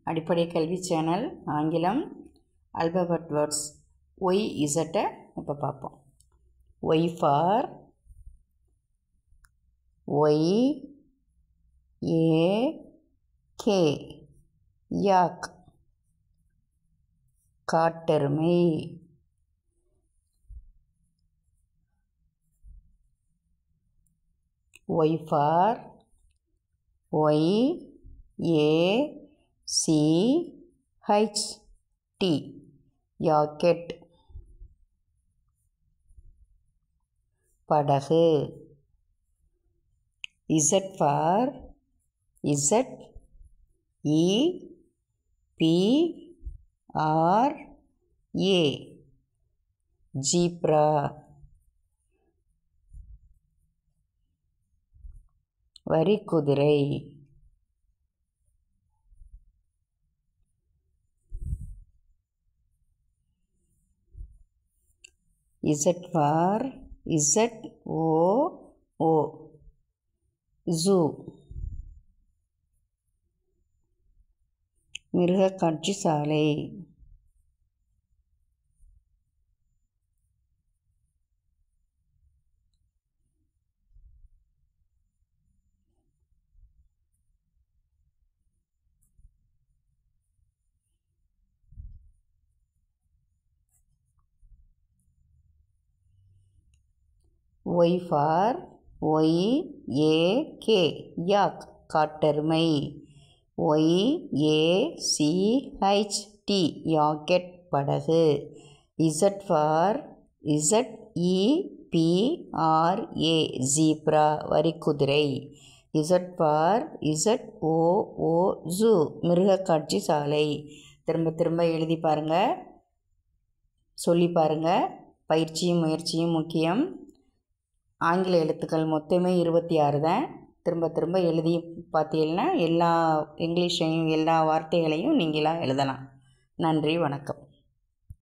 அடிப்படை கல்வி சேனல் ஆங்கிலம் alphabet words YZ இப்போ பார்ப்போம். Y for YAK yak காட்டெருமை. Y for YACHT யாக்கெட் படகு. Z for ZEPRA ஜீப்ரா வரிக்குதிரை. Z for ZOO ஜூ மிருகக்காட்சி சாலை. Y for YAK yak காட்டெருமை. YACHT யாக்கெட் படகு. Z for ZEPRA ஜீப்ரா வரிக்குதிரை. Z for ZOO ஜூ மிருகக்காட்சி சாலை. திரும்ப எழுதி பாருங்கள், சொல்லி பாருங்கள். பயிற்சியும் முயற்சியும் முக்கியம். ஆங்கில எழுத்துக்கள் மொத்தமே 26 தான். திரும்ப எழுதி பார்த்தீங்கன்னா எல்லா இங்கிலீஷையும் எல்லா வார்த்தைகளையும் நீங்களாக எழுதலாம். நன்றி, வணக்கம்.